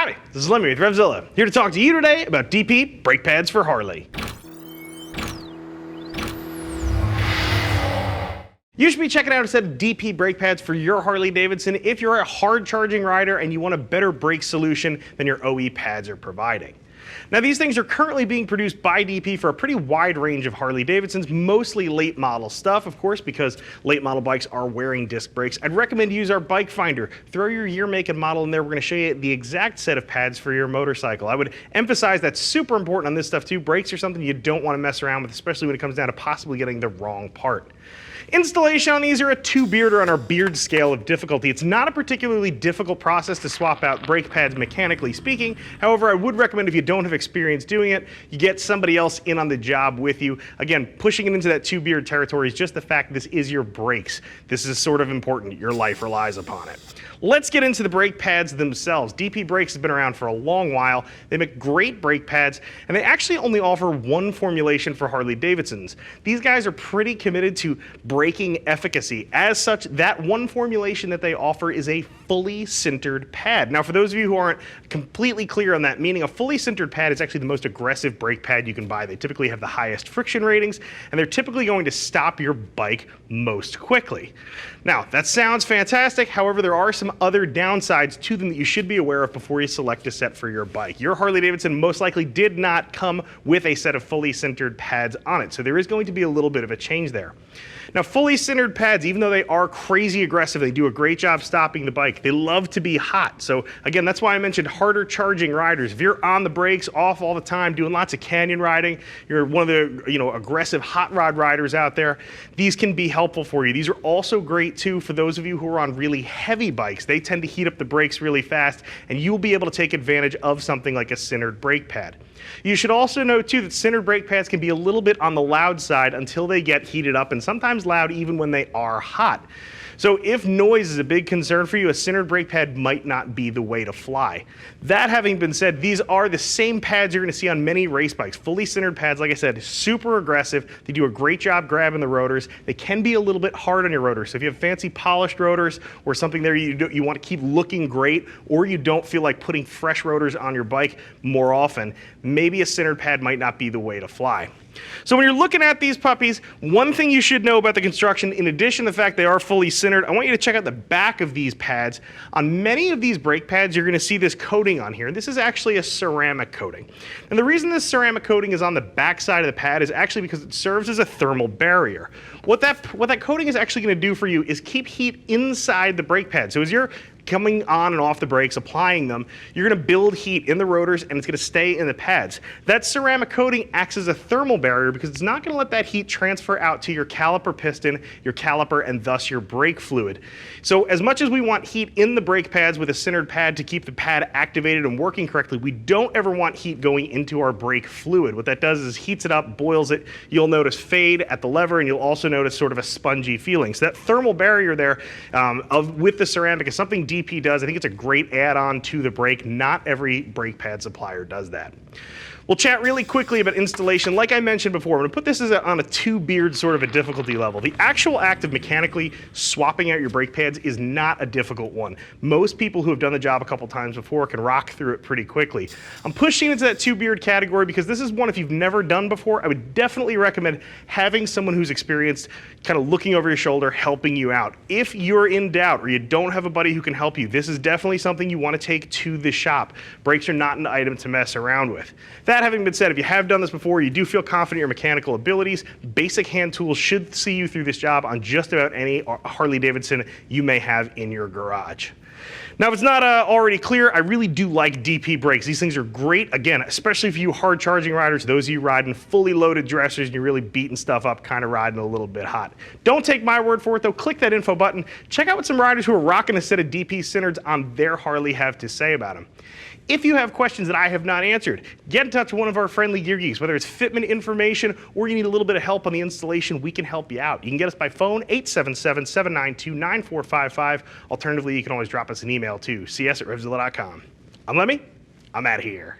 Howdy, this is Lemmy with RevZilla, here to talk to you today about DP brake pads for Harley. You should be checking out a set of DP brake pads for your Harley Davidson if you're a hard charging rider and you want a better brake solution than your OE pads are providing. Now, these things are currently being produced by DP for a pretty wide range of Harley Davidsons, mostly late model stuff, of course, because late model bikes are wearing disc brakes. I'd recommend you use our bike finder. Throw your year, make, and model in there. We're going to show you the exact set of pads for your motorcycle. I would emphasize that's super important on this stuff too. Brakes are something you don't want to mess around with, especially when it comes down to possibly getting the wrong part. Installation on these are a 2-bearder on our beard scale of difficulty. It's not a particularly difficult process to swap out brake pads mechanically speaking. However, I would recommend if you don't have experience doing it, you get somebody else in on the job with you. Again, pushing it into that 2-beard territory is just the fact this is your brakes. This is sort of important. Your life relies upon it. Let's get into the brake pads themselves. DP Brakes has been around for a long while. They make great brake pads, and they actually only offer one formulation for Harley Davidsons. These guys are pretty committed to braking efficacy. As such, that one formulation that they offer is a fully sintered pad. Now, for those of you who aren't completely clear on that meaning, a fully sintered pad is actually the most aggressive brake pad you can buy. They typically have the highest friction ratings, and they're typically going to stop your bike most quickly. Now, that sounds fantastic. However, there are some other downsides to them that you should be aware of before you select a set for your bike. Your Harley Davidson most likely did not come with a set of fully sintered pads on it, so there is going to be a little bit of a change there. Now, fully sintered pads, even though they are crazy aggressive, they do a great job stopping the bike. They love to be hot. So again, that's why I mentioned harder charging riders. If you're on the brakes, off all the time, doing lots of canyon riding, you're one of the aggressive hot rod riders out there, these can be helpful for you. These are also great too for those of you who are on really heavy bikes. They tend to heat up the brakes really fast, and you'll be able to take advantage of something like a sintered brake pad. You should also know too that sintered brake pads can be a little bit on the loud side until they get heated up, and sometimes loud even when they are hot. So if noise is a big concern for you, a sintered brake pad might not be the way to fly. That having been said, these are the same pads you're going to see on many race bikes. Fully sintered pads, like I said, super aggressive. They do a great job grabbing the rotors. They can be a little bit hard on your rotors. So if you have fancy polished rotors or something there you want to keep looking great, or you don't feel like putting fresh rotors on your bike more often, maybe a sintered pad might not be the way to fly. So when you're looking at these puppies, one thing you should know about the construction, in addition to the fact they are fully sintered, I want you to check out the back of these pads. On many of these brake pads, you're going to see this coating on here. This is actually a ceramic coating. And the reason this ceramic coating is on the back side of the pad is actually because it serves as a thermal barrier. What that coating is actually going to do for you is keep heat inside the brake pad. So as you're coming on and off the brakes, applying them, you're going to build heat in the rotors and it's going to stay in the pads. That ceramic coating acts as a thermal barrier because it's not going to let that heat transfer out to your caliper piston, your caliper, and thus your brake fluid. So as much as we want heat in the brake pads with a sintered pad to keep the pad activated and working correctly, we don't ever want heat going into our brake fluid. What that does is heats it up, boils it. You'll notice fade at the lever, and you'll also notice sort of a spongy feeling. So that thermal barrier there with the ceramic is something DP does. I think it's a great add-on to the brake. Not every brake pad supplier does that. We'll chat really quickly about installation. Like I mentioned before, I'm going to put this on a 2-beard sort of a difficulty level. The actual act of mechanically swapping out your brake pads is not a difficult one. Most people who have done the job a couple times before can rock through it pretty quickly. I'm pushing into that 2-beard category because this is one, if you've never done before, I would definitely recommend having someone who's experienced kind of looking over your shoulder, helping you out. If you're in doubt or you don't have a buddy who can help you, this is definitely something you want to take to the shop. Brakes are not an item to mess around with. That having been said, if you have done this before, you do feel confident in your mechanical abilities, basic hand tools should see you through this job on just about any Harley Davidson you may have in your garage. Now, if it's not already clear, I really do like DP brakes. These things are great, again, especially for you hard charging riders, those of you riding fully loaded dressers and you're really beating stuff up, kind of riding a little bit hot. Don't take my word for it though, click that info button. Check out what some riders who are rocking a set of DP Sintereds on their Harley have to say about them. If you have questions that I have not answered, get in touch with one of our friendly gear geeks. Whether it's fitment information or you need a little bit of help on the installation, we can help you out. You can get us by phone, 877-792-9455. Alternatively, you can always drop us an email to cs@revzilla.com. I'm Lemmy. I'm out of here.